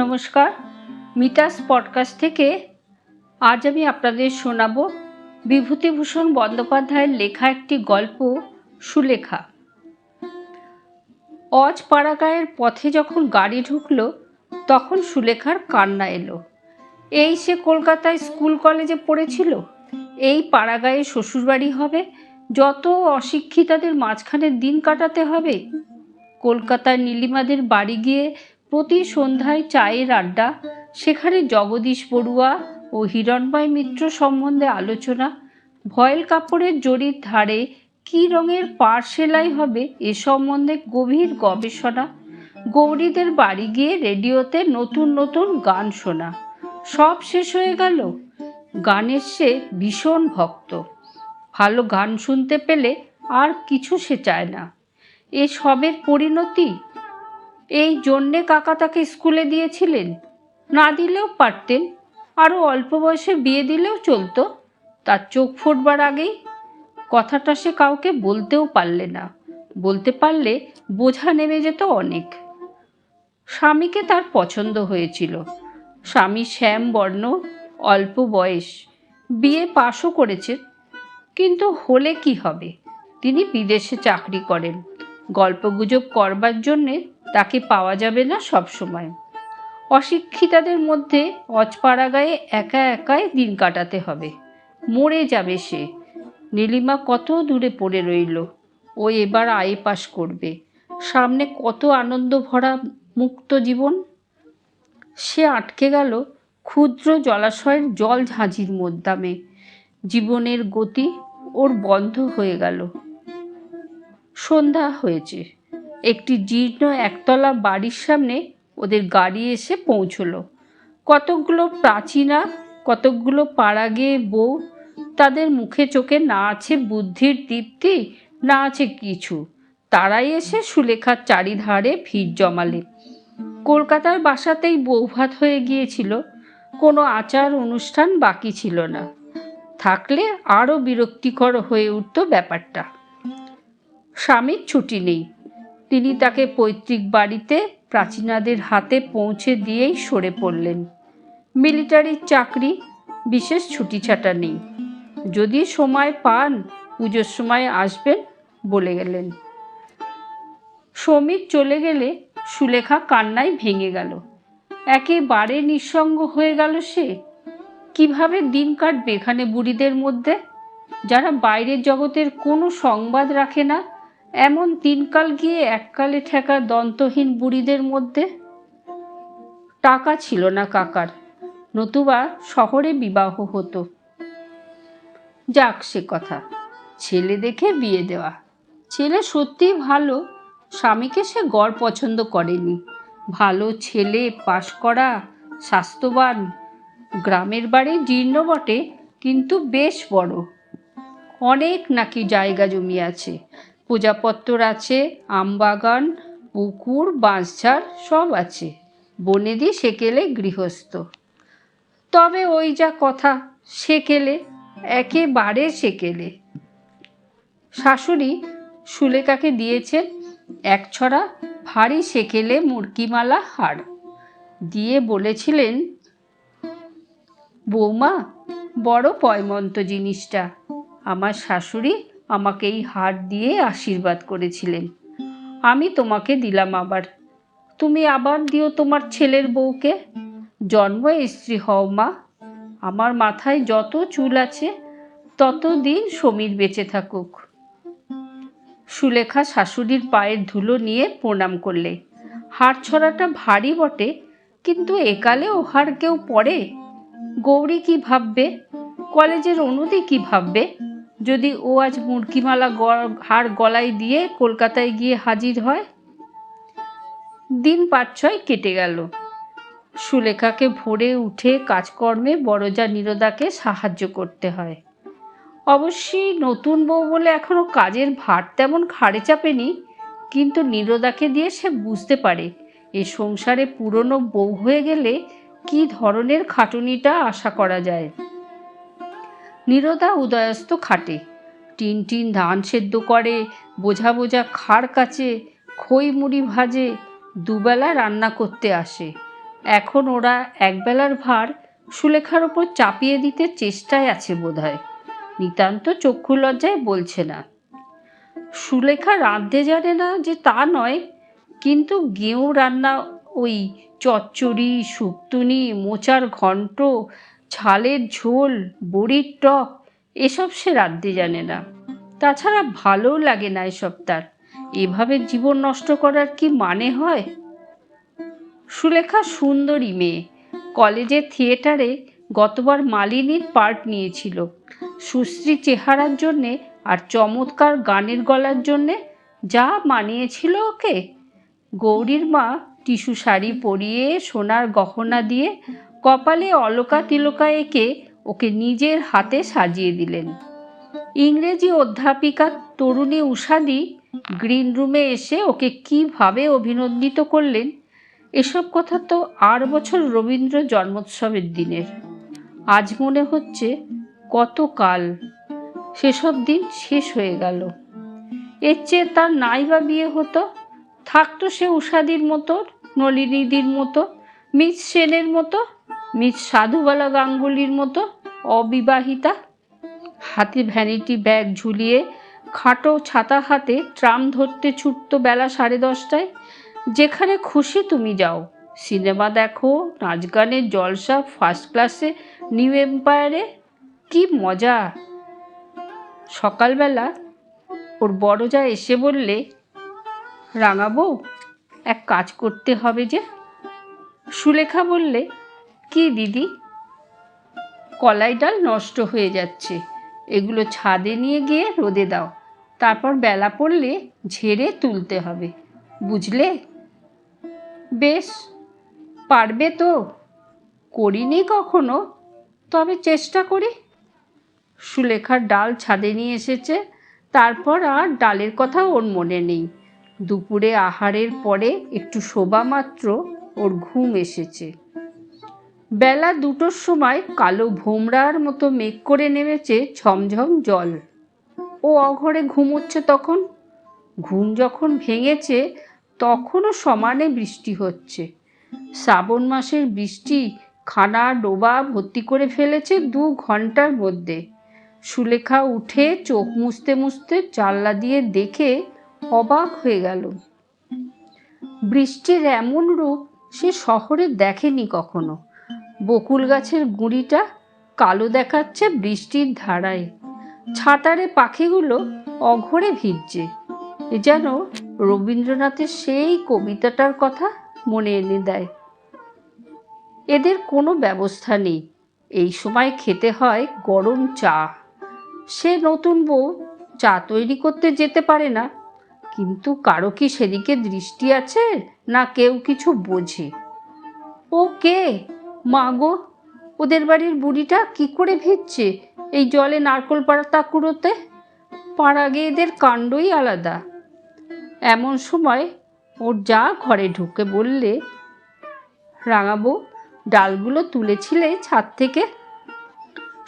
নমস্কার, মিতাস পডকাস্ট থেকে আজ আমি আপনাদের শোনাব বিভূতিভূষণ বন্দ্যোপাধ্যায়ের লেখা একটি গল্প সুলেখা। অজপাড়াগাঁয়ের পথে যখন গাড়ি ঢুকল তখন সুলেখার কান্না এলো। এই সে কলকাতায় স্কুল কলেজে পড়েছিল, এই পাড়াগাঁয়ে শ্বশুরবাড়ি হবে, যত অশিক্ষিতাদের মাঝখানে দিন কাটাতে হবে। কলকাতার নীলিমাদের বাড়ি গিয়ে প্রতি সন্ধ্যায় চায়ের আড্ডা, সেখানে জগদীশ বড়ুয়া ও হিরণময় মিত্র সম্বন্ধে আলোচনা, ভয়েল কাপড়ের জরির ধারে কী রঙের পাড় সেলাই হবে এ সম্বন্ধে গভীর গবেষণা, গৌরীদের বাড়ি গিয়ে রেডিওতে নতুন নতুন গান শোনা। সব শেষ হয়ে গেল। গানের সে ভীষণ ভক্ত, ভালো গান শুনতে পেলে আর কিছু সে চায় না। এ সবের পরিণতি। এই জন্যে কাকা তাকে স্কুলে দিয়েছিলেন, না দিলেও পারতেন, আরও অল্প বয়সে বিয়ে দিলেও চলতো। তার চোখ ফুটবার আগেই। কথাটা সে কাউকে বলতেও পারলে না, বলতে পারলে বোঝা নেমে যেত অনেক। স্বামীকে তার পছন্দ হয়েছিল। স্বামী শ্যামবর্ণ, অল্প বয়স, বিয়ে পাশও করেছেন, কিন্তু হলে কি হবে, তিনি বিদেশে চাকরি করেন, গল্পগুজব করবার জন্যে তাকে পাওয়া যাবে না সব সময়। অশিক্ষিতাদের মধ্যে অজপাড়াগাঁয়ে একা একাই দিন কাটাতে হবে, মরে যাবে সে। নীলিমা কত দূরে পড়ে রইল, ও এবার আইএ পাশ করবে, সামনে কত আনন্দ ভরা মুক্ত জীবন। সে আটকে গেল ক্ষুদ্র জলাশয়ের জল ঝাঁঝির মধ্যে। জীবনের গতি ওর বন্ধ হয়ে গেল। সন্ধ্যা হয়েছে। একটি জীর্ণ একতলা বাড়ির সামনে ওদের গাড়ি এসে পৌঁছলো। কতকগুলো প্রাচীনা, কতকগুলো পাড়া গিয়ে বউ, তাদের মুখে চোখে না আছে বুদ্ধির দীপ্তি, না আছে কিছু। তারাই এসে সুলেখার চারিধারে ভিড় জমালে। কলকাতার বাসাতেই বৌভাত হয়ে গিয়েছিল, কোনো আচার অনুষ্ঠান বাকি ছিল না। থাকলে আরও বিরক্তিকর হয়ে উঠত ব্যাপারটা। স্বামীর ছুটি নেই, তিনি তাকে পৈতৃক বাড়িতে প্রাচীনাদের হাতে পৌঁছে দিয়েই সরে পড়লেন। মিলিটারির চাকরি, বিশেষ ছুটি ছাটা নেই। যদি সময় পান পুজোর সময় আসবেন বলে গেলেন। সমীর চলে গেলে সুলেখা কান্নায় ভেঙে গেল। একেবারে নিঃসঙ্গ হয়ে গেল সে। কিভাবে দিন কাটবে এখানে বুড়িদের মধ্যে, যারা বাইরের জগতের কোনো সংবাদ রাখে না, এমন তিনকাল গিয়ে এককালে ঠেকা দন্তহীন বুড়িদের মধ্যে। টাকা ছিল না কাকার, নতুবা শহরে বিবাহ হতো। যাক সে কথা, ছেলে দেখে বিয়ে দেওয়া। ছেলে সত্যিই ভালো, স্বামীকে সে গড় পছন্দ করেনি। ভালো ছেলে, পাশ করা, স্বাস্থ্যবান, গ্রামের বাড়ি জীর্ণ বটে, কিন্তু বেশ বড়। অনেক নাকি জায়গা জমি আছে, প্রজাপত্তর আছে, আমবাগান, পুকুর, বাঁশঝাড় সব আছে। বনেদি সেকেলে গৃহস্থ। তবে ওই যা কথা, সেকেলে, একেবারে সেকেলে। শাশুড়ি সুলেখাকে দিয়েছেন এক ছড়া ভারী সেকেলে মুরকিমালা হার, দিয়ে বলেছিলেন, বৌমা, বড় পয়মন্ত জিনিসটা। আমার শাশুড়ি আমাকে এই হার দিয়ে আশীর্বাদ করেছিলেন, আমি তোমাকে দিলাম আবার, তুমি আবার দিও তোমার ছেলের বউকে। জন্ম স্ত্রী হও মা। আমার মাথায় যত চুল আছে ততদিন সমীর বেঁচে থাকুক। সুলেখা শাশুড়ির পায়ের ধুলো নিয়ে প্রণাম করলে। হার ছড়াটা ভারী বটে, কিন্তু একালে ও হার কেউ পরে? গৌরী কি ভাববে, কলেজের অনুদি কি ভাববে, যদি ও আজ মুরকিমালা হার গলায় দিয়ে কলকাতায় গিয়ে হাজির হয়? দিন 5-6 কেটে গেল। সুলেখাকে ভোরে উঠে কাজকর্মে বড়জা নীরদাকে সাহায্য করতে হয়। অবশ্যই নতুন বউ বলে এখনো কাজের ভার তেমন ঘাড়ে চাপেনি, কিন্তু নীরদাকে দিয়ে সে বুঝতে পারে এ সংসারে পুরনো বউ হয়ে গেলে কি ধরনের খাটুনিটা আশা করা যায়। নীরদা উদয়স্ত খাটে, টিন টিন ধান সেদ্ধ করে, বোঝা বোঝা খাড় কাচে, খই মুড়ি ভাজে, দুবেলা রান্না করতে আসে। এখন ওরা একবেলার ভার সুলেখার ওপর চাপিয়ে দিতে চেষ্টায় আছে বোধহয়। নিতান্ত চক্ষু লজ্জায় বলছে না। সুলেখা রাঁধতে জানে না যে তা নয়, কিন্তু গেঁয়ো রান্না, ওই চচ্চড়ি, শুক্তুনি, মোচার ঘন্ট, ঝালের ঝোল, বড়ির টক, এসব সে রাঁধতে জানে না। তাছাড়া ভালোও লাগে না এসব তার। এভাবে জীবন নষ্ট করার কি মানে হয়? সুলেখা সুন্দরী মেয়ে, কলেজের থিয়েটারে গতবার মালিনীর পার্ট নিয়েছিল। সুশ্রী চেহারার জন্যে আর চমৎকার গানের গলার জন্যে যা মানিয়েছিল ওকে। গৌরীর মা টিস্যু শাড়ি পরিয়ে সোনার গহনা দিয়ে কপালে অলকা তিলকা এঁকে ওকে নিজের হাতে সাজিয়ে দিলেন। ইংরেজি অধ্যাপিকা তরুণী উষাদি গ্রিন রুমে এসে ওকে কিভাবে অভিনন্দিত করলেন, এসব কথা তো 8 বছর রবীন্দ্র জন্মোৎসবের দিনের। আজ মনে হচ্ছে কত কাল, সেসব দিন শেষ হয়ে গেল। এর চেয়ে তার নাই বা বিয়ে হতো, থাকতো সে উষাদির মতো, নলিনীদির মতো, মিস সেনের মতো, মিস সাধুবালা গাঙ্গুলির মতো অবিবাহিতা। হাতে ভ্যানিটি ব্যাগ ঝুলিয়ে খাটো ছাতা হাতে ট্রাম ধরতে ছুটত বেলা 10:30টায়। যেখানে খুশি তুমি যাও, সিনেমা দেখো, নাচ গানের জলসা ফার্স্ট ক্লাসে, নিউ এম্পায়ারে, কি মজা। সকালবেলা ওর বড় যা এসে বললে, রাঙাবো, এক কাজ করতে হবে যে। সুলেখা বললে, কি দিদি? কলাই ডাল নষ্ট হয়ে যাচ্ছে, এগুলো ছাদে নিয়ে গিয়ে রোদে দাও, তারপর বেলা পড়লে ঝেড়ে তুলতে হবে, বুঝলে? বেশ, পারবে তো? করিনি কখনো, তবে চেষ্টা করি। সুলেখার ডাল ছাদে নিয়ে এসেছে, তারপর আর ডালের কথা ওর মনে নেই। দুপুরে আহারের পরে একটু শোবা মাত্র ওর ঘুম এসেছে। বেলা 2টোর সময় কালো ভোমরার মতো মেঘ করে নেমেছে ঝমঝম জল। ও অঘরে ঘুমোচ্ছে তখন। ঘুম যখন ভেঙেছে তখনও সমানে বৃষ্টি হচ্ছে। শ্রাবণ মাসের বৃষ্টি খানা ডোবা ভর্তি করে ফেলেছে 2 ঘন্টার মধ্যে। সুলেখা উঠে চোখ মুছতে মুছতে জানলা দিয়ে দেখে অবাক হয়ে গেল। বৃষ্টির এমন রূপ সে শহরে দেখেনি কখনো। বকুল গাছের গুঁড়িটা কালো দেখাচ্ছে বৃষ্টির ধারায়। ছাতারে পাখিগুলো অঘরে ভিজছে। এ যেন রবীন্দ্রনাথের সেই কবিতাটার কথা মনে এনে দেয়। এদের কোনো ব্যবস্থা নেই, এই সময় খেতে হয় গরম চা। সে নতুন বউ, চা তৈরি করতে যেতে পারে না, কিন্তু কারো কি সেদিকে দৃষ্টি আছে না কেউ কিছু বোঝে? ও কে? মা গো, ওদের বাড়ির বুড়িটা কি করে ভিজছে এই জলে নারকোল পাতা কুড়োতে? পাড়াগে এদের কাণ্ডই আলাদা। এমন সময় ওর যা ঘরে ঢুকে বললে, রাঙাবো, ডালগুলো তুলেছিলে ছাদ থেকে?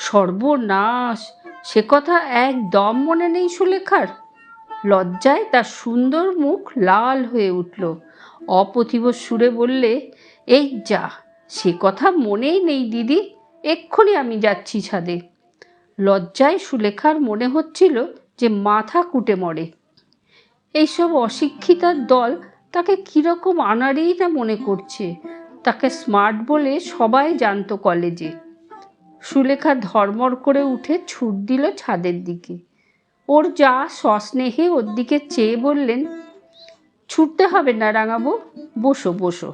সর্বনাশ, সে কথা একদম মনে নেই সুলেখার। লজ্জায় তার সুন্দর মুখ লাল হয়ে উঠল। অপ্রতিভ সুরে বললে, এই যা, সে কথা মনেই নেই দিদি, এক্ষুনি আমি যাচ্ছি ছাদে। লজ্জায় সুলেখার মনে হচ্ছিল যে মাথা কুটে মরে। এইসব অশিক্ষিতার দল তাকে কীরকম আনাড়িই না মনে করছে। তাকে স্মার্ট বলে সবাই জানতো কলেজে। সুলেখা ধর্মর করে উঠে ছুট দিল ছাদের দিকে। ওর যা সস্নেহে ওর দিকে চেয়ে বললেন, ছুটতে হবে না রাঙাবো, বসো বসো।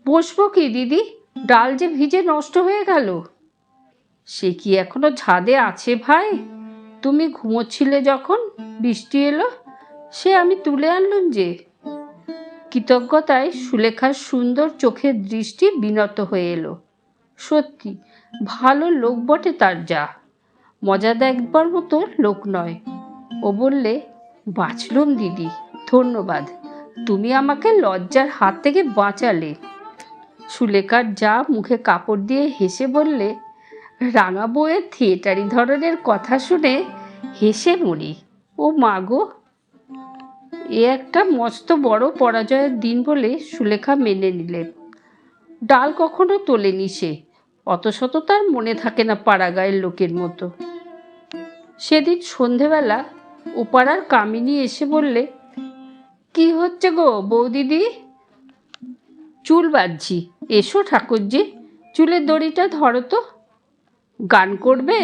বসবো কি দিদি, ডাল যে ভিজে নষ্ট হয়ে গেল। সে কি এখনো ছাদে আছে ভাই? তুমি ঘুমোচ্ছিলে যখন বৃষ্টি এলো, সে আমি তুলে আনলুম যে। কৃতজ্ঞতায় সুলেখার সুন্দর চোখের দৃষ্টি বিনত হয়ে এলো। সত্যি ভালো লোক বটে তার যা, মজা দেখবার মতো লোক নয়। ও বললে, বাঁচলুম দিদি, ধন্যবাদ, তুমি আমাকে লজ্জার হাত থেকে বাঁচালে। সুলেখার যা মুখে কাপড় দিয়ে হেসে বললে, রাঙা বউয়ের থিয়েটারি ধরনের কথা শুনে হেসে মরি। ও মা গো। এ একটা মস্ত বড় পরাজয়ের দিন বলে সুলেখা মেনে নিলেন। ডাল কখনো তোলেনি সে, অত শত তার মনে থাকে না পাড়াগাঁয়ের লোকের মতো। সেদিন সন্ধেবেলা ওপাড়ার কামিনী এসে বললে, কি হচ্ছে গো বৌদিদি? চুল বাঁধছি। এসো ঠাকুরজি, চুলের দড়িটা ধরো তো। গান করবে?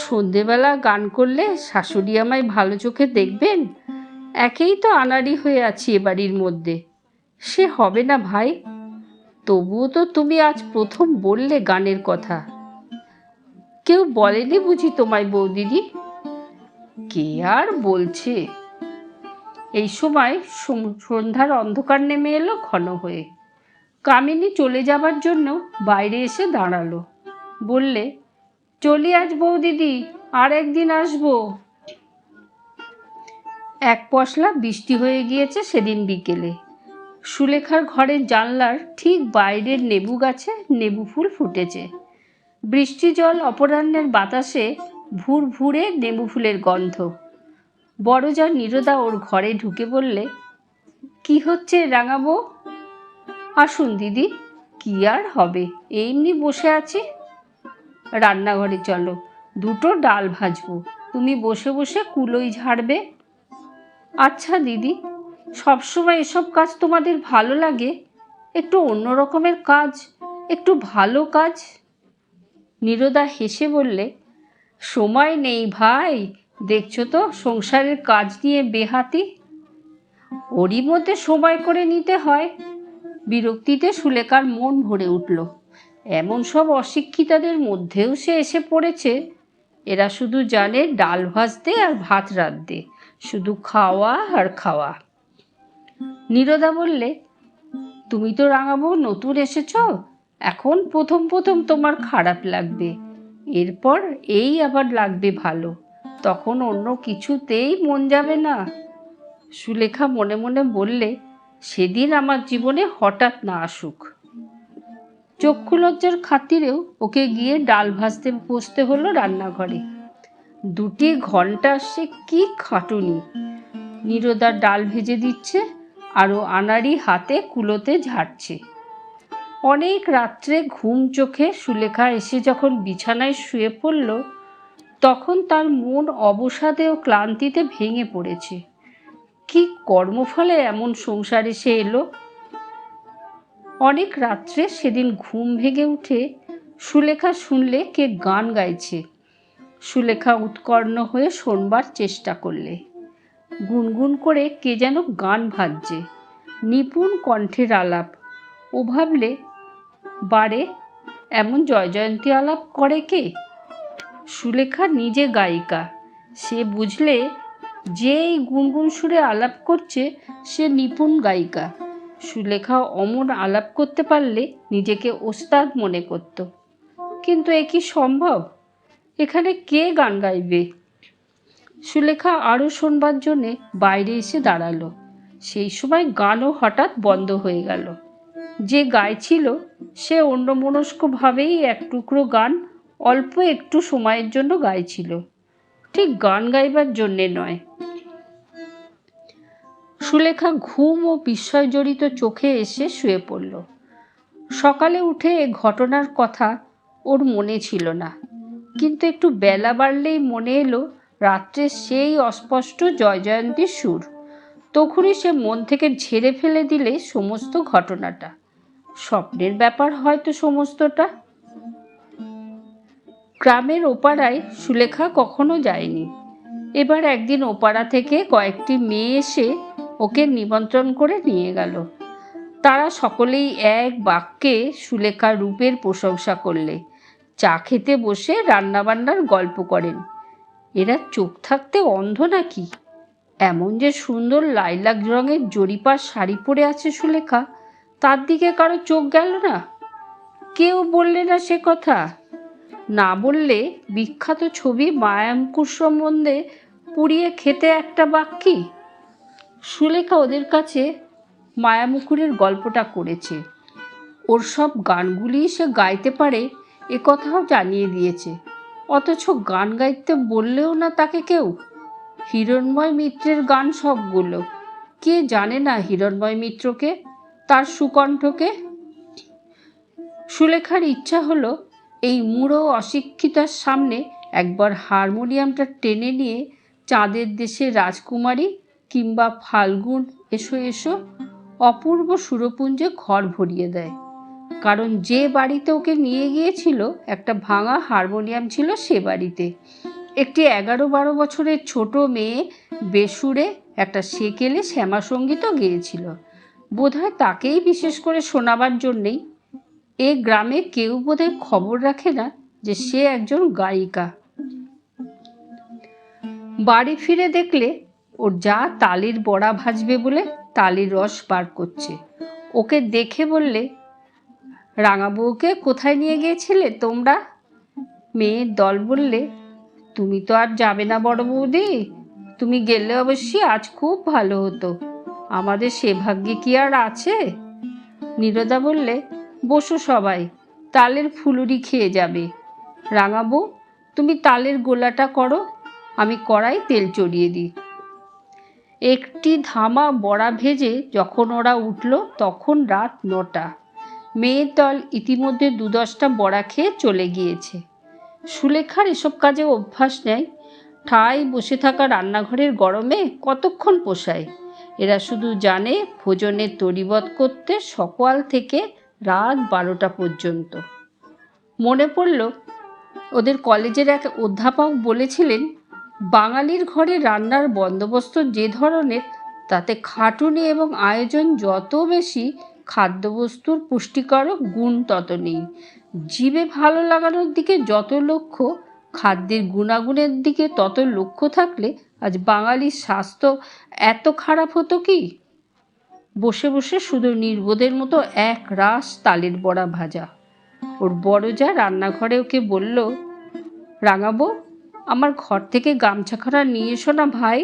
সন্ধেবেলা গান করলে শাশুড়ি আমায় ভালো চোখে দেখবেন? একেই তো আনাড়ি হয়ে আছি এ বাড়ির মধ্যে। সে হবে না ভাই। তবুও তো তুমি আজ প্রথম বললে গানের কথা। কেউ বলেনি বুঝি তোমায় বৌদিদি? কে আর বলছে। এই সময় সন্ধ্যার অন্ধকার নেমে এলো ঘন হয়ে। কামিনী চলে যাবার জন্য বাইরে এসে দাঁড়ালো। বললে, চলি আজ বৌদিদি, আর একদিন আসবো। এক পশলা বৃষ্টি হয়ে গিয়েছে সেদিন বিকেলে। সুলেখার ঘরের জানলার ঠিক বাইরের নেবু গাছে নেবু ফুল ফুটেছে। বৃষ্টি জল অপরাহ্নের বাতাসে ভুর ভুরে নেবু ফুলের গন্ধ। বড়জা নীরদা ওর ঘরে ঢুকে বললে, কি হচ্ছে রাঙাবো? আসুন দিদি। কি আর হবে, এমনি বসে আছি। রান্নাঘরে চলো, দুটো ডাল ভাজবো, তুমি বসে বসে কুলোই ঝাড়বে। আচ্ছা দিদি, সবসময় এসব কাজ তোমাদের ভালো লাগে? একটু অন্য রকমের কাজ, একটু ভালো কাজ। নীরদা হেসে বললে, সময় নেই ভাই, দেখছো তো সংসারের কাজ নিয়ে বেহাতি। ওরই মধ্যে সময় করে নিতে হয়। বিরক্তিতে সুলেখার মন ভরে উঠল। এমন সব অশিক্ষিতাদের মধ্যেও সে এসে পড়েছে। এরা শুধু জানে ডাল ভাজতে আর ভাত রাঁধতে, শুধু খাওয়া আর খাওয়া। নীরদা বললে, তুমি তো রাঙাবো নতুন এসেছ, এখন প্রথম প্রথম তোমার খারাপ লাগবে, এরপর এই আবার লাগবে ভালো, তখন অন্য কিছুতেই মন যাবে না। সুলেখা মনে মনে বললে, সেদিন আমার জীবনে হঠাৎ না আসুক। চক্ষু লজ্জার খাতিরেও ওকে গিয়ে ডাল ভাজতে বসতে হলো রান্নাঘরে। 2 ঘন্টা সে কি খাটুনি। নীরদা ডাল ভেজে দিচ্ছে আর ও আনাড়ি হাতে কুলোতে ঝাড়ছে। অনেক রাত্রে ঘুম চোখে সুলেখা এসে যখন বিছানায় শুয়ে পড়ল, তখন তার মন অবসাদে ও ক্লান্তিতে ভেঙে পড়েছে। কি কর্মফলে এমন সংসারে সে এলো? অনেক রাত্রে সেদিন ঘুম ভেঙে উঠে সুলেখা শুনলে কে গান গাইছে। সুলেখা উৎকর্ণ হয়ে শোনবার চেষ্টা করলে। গুনগুন করে কে যেন গান ভাজছে, নিপুণ কণ্ঠের আলাপ। ও ভাবলে, বারে, এমন জয়জয়ন্তী আলাপ করে কে? সুলেখা নিজে গায়িকা। সে বুঝলে যে এই গুনগুন সুরে আলাপ করছে সে নিপুণ গায়িকা। সুলেখা অমন আলাপ করতে পারলে নিজেকে ওস্তাদ মনে করত। কিন্তু এ কি সম্ভব? এখানে কে গান গাইবে? সুলেখা আরও শোনবার জন্যে বাইরে এসে দাঁড়ালো। সেই সময় গানও হঠাৎ বন্ধ হয়ে গেল। যে গাইছিল সে অন্যমনস্কভাবেই এক টুকরো গান অল্প একটু সময়ের জন্য গাইছিল, ঠিক গান গাইবার জন্যে নয়। সুলেখা ঘুম ও বিস্ময়জড়িত চোখে এসে শুয়ে পড়ল। সকালে উঠে এ ঘটনার কথা ওর মনে ছিল না, কিন্তু একটু বেলা বাড়লেই মনে এলো রাত্রে সেই অস্পষ্ট জয়জয়ন্তীর সুর। তখনই সে মন থেকে ঝেড়ে ফেলে দিলে সমস্ত ঘটনাটা। স্বপ্নের ব্যাপার হয়তো সমস্তটা। গ্রামের ওপাড়ায় সুলেখা কখনো যায়নি। এবার একদিন ওপাড়া থেকে কয়েকটি মেয়ে এসে ওকে নিমন্ত্রণ করে নিয়ে গেল। তারা সকলেই এক বাক্যে সুলেখার রূপের প্রশংসা করলে। চা খেতে বসে রান্নাবান্নার গল্প করেন। এরা চোখ থাকতে অন্ধ নাকি? এমন যে সুন্দর লাইলাক রঙের জরিপার শাড়ি পরে আছে সুলেখা, তার দিকে কারো চোখ গেল না? কেউ বললে না সে কথা। না বললে বিখ্যাত ছবি মায়াঙ্কুর সম্বন্ধে পুড়িয়ে খেতে একটা বাক্যি। সুলেখা ওদের কাছে মায়ামুকুরের গল্পটা করেছে। ওর সব গানগুলি সে গাইতে পারে এ কথাও জানিয়ে দিয়েছে। অথচ গান গাইতে বললেও না তাকে কেউ। হিরণ্ময় মিত্রের গান সবগুলো। কে জানে না হিরণ্ময় মিত্রকে, তার সুকণ্ঠকে? সুলেখার ইচ্ছা হলো এই মূঢ় অশিক্ষিতার সামনে একবার হারমোনিয়ামটা টেনে নিয়ে চাঁদের দেশের রাজকুমারী কিংবা ফাল্গুন এসো এসো অপূর্ব সুরপুঞ্জে ঘর ভরিয়ে দেয়। কারণ যে বাড়িতে ওকে নিয়ে গিয়েছিল একটা ভাঙা হারমোনিয়াম ছিল সে বাড়িতে। একটি 11-12 বছরের ছোট মেয়ে বেসুরে একটা সেকেলে শ্যামাসঙ্গীতও গেয়েছিল। বোধহয় তাকেই বিশেষ করে শোনাবার জন্যেই এ গ্রামে কেউ বোধহয় খবর রাখে না যে সে একজন গায়িকা। বাড়ি ফিরে দেখলে ওর যা তালির বড়া ভাজবে বলে তালির রস বার করছে। ওকে দেখে বললে, রাঙা বউকে কোথায় নিয়ে গিয়েছিলে তোমরা? মেয়ের দল বললে, তুমি তো আর যাবে না বড় বৌদি, তুমি গেলে অবশ্যই আজ খুব ভালো হতো, আমাদের সে ভাগ্যে কি আর আছে? নীরদা বললে, বসো সবাই, তালের ফুলুরি খেয়ে যাবে। রাঙা বউ, তুমি তালের গোলাটা করো, আমি কড়াই তেল চড়িয়ে দিই। একটি ধামা বড়া ভেজে যখন ওরা উঠল তখন রাত 9টা। মেয়ের দল ইতিমধ্যে 2-10টা বড়া খেয়ে চলে গিয়েছে। সুলেখার এসব কাজে অভ্যাস নেই। ঠাই বসে থাকা রান্নাঘরের গরমে কতক্ষণ পোষায়। এরা শুধু জানে ভোজনের তরিবৎ করতে সকাল থেকে রাত 12টা পর্যন্ত। মনে পড়ল ওদের কলেজের এক অধ্যাপক বলেছিলেন, বাঙালির ঘরে রান্নার বন্দোবস্ত যে ধরনের তাতে খাটুনি এবং আয়োজন যত বেশি, খাদ্যবস্তুর পুষ্টিকারক গুণ তত নেই। জিভে ভালো লাগানোর দিকে যত লক্ষ্য, খাদ্যের গুণাগুণের দিকে তত লক্ষ্য থাকলে আজ বাঙালির স্বাস্থ্য এত খারাপ হতো কি? বসে বসে শুধু নির্বোধের মতো এক রাস তালের বড়া ভাজা। ওর বড় যা রান্নাঘরে ওকে বলল, রাঙাবো, আমার ঘর থেকে গামছাখানা নিয়ে এসো না ভাই,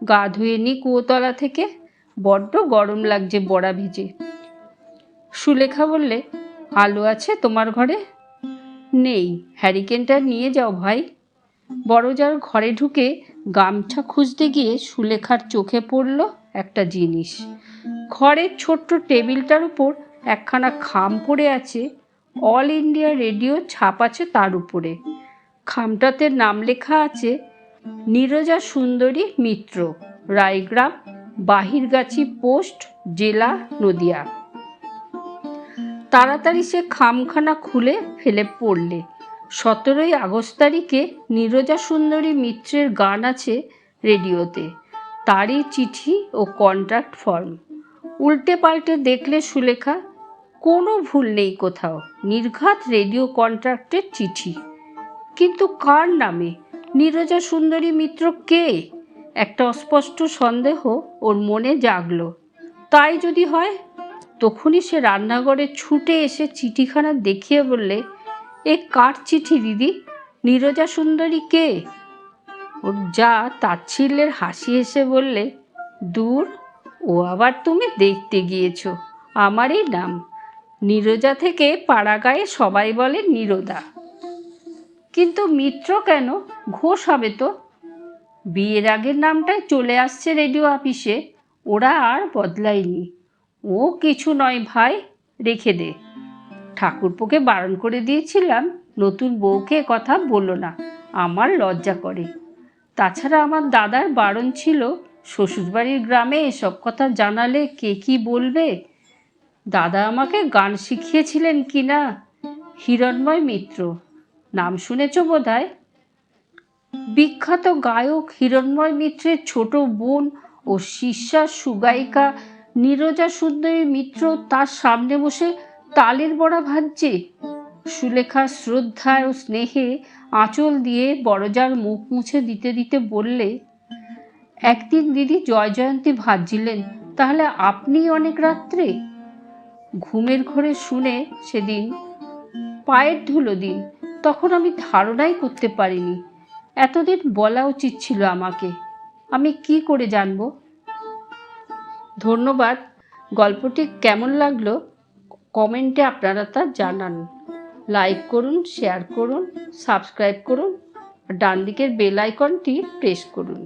গা ধুয়ে নি কুয়োতলা থেকে, বড্ড গরম লাগছে বড়া ভেজে। সুলেখা বললে, আলো আছে তোমার ঘরে? নেই, হ্যারিকেনটা নিয়ে যাও ভাই। বড় যার ঘরে ঢুকে গামছা খুঁজতে গিয়ে সুলেখার চোখে পড়ল একটা জিনিস। ঘরের ছোট্ট টেবিলটার উপর একখানা খাম পড়ে আছে, অল ইন্ডিয়া রেডিও ছাপ আছে তার উপরে। খামটাতে নাম লেখা আছে, নীরজা সুন্দরী মিত্র, রায়গ্রাম, বাহিরগাছি পোস্ট, জেলা নদিয়া। তাড়াতাড়ি সে খামখানা খুলে ফেলে পড়লে 17ই আগস্ট তারিখে নীরজা সুন্দরী মিত্রের গান আছে রেডিওতে, তারই চিঠি ও কন্ট্রাক্ট ফর্ম। উল্টে পাল্টে দেখলে সুলেখা, কোনো ভুল নেই কোথাও, নির্ঘাত রেডিও কন্ট্রাক্টের চিঠি। কিন্তু কার নামে? নীরজা সুন্দরী মিত্র কে? একটা অস্পষ্ট সন্দেহ ওর মনে জাগল। তাই যদি হয়? তখনই সে রান্নাঘরে ছুটে এসে চিঠিখানা দেখিয়ে বললে, এ কার চিঠি দিদি? নীরজা সুন্দরী কে? ওর যা তাচ্ছিল্যের হাসি হেসে বললে, দূর, ও আবার তুমি দেখতে গিয়েছো, আমারই নাম। নীরজা থেকে পাড়াগাঁয়ে সবাই বলে নীরদা। কিন্তু মিত্র কেন? ঘোষ হবে তো। বিয়ের আগের নামটাই চলে আসছে রেডিও অফিসে, ওরা আর বদলায়নি। ও কিছু নয় ভাই, রেখে দে। ঠাকুরপোকে বারণ করে দিয়েছিলাম নতুন বউকে কথা বলো না, আমার লজ্জা করে। তাছাড়া আমার দাদার বারণ ছিল, শ্বশুরবাড়ির গ্রামে এসব কথা জানালে কে কি বলবে। দাদা আমাকে গান শিখিয়েছিলেন কি না, হিরণ্ময় মিত্র, নাম শুনেছ বোধহয়। বিখ্যাত গায়ক হিরণ্ময় মিত্রের ছোট বোন ও শিষ্যা সুগায়িকা নীরজা সুন্দরী মিত্র তার সামনে বসে তালের বড়া ভাজছে। সুলেখা শ্রদ্ধা ও স্নেহে আঁচল দিয়ে বড়জার মুখ মুছে দিতে দিতে বললে, একদিন দিদি জয়জয়ন্তী ভাজছিলেন, তাহলে আপনি অনেক রাত্রে? ঘুমের ঘোরে শুনে সেদিন পায়ের ধুলো দিন, তখন আমি ধারণাই করতে পারিনি। এতদিন বলা উচিত ছিল আমাকে, আমি কি করে জানব? ধন্যবাদ। গল্পটি কেমন লাগলো কমেন্টে আপনারা তা জানান। লাইক করুন, শেয়ার করুন, সাবস্ক্রাইব করুন, ডান দিকের বেল আইকনটি প্রেস করুন।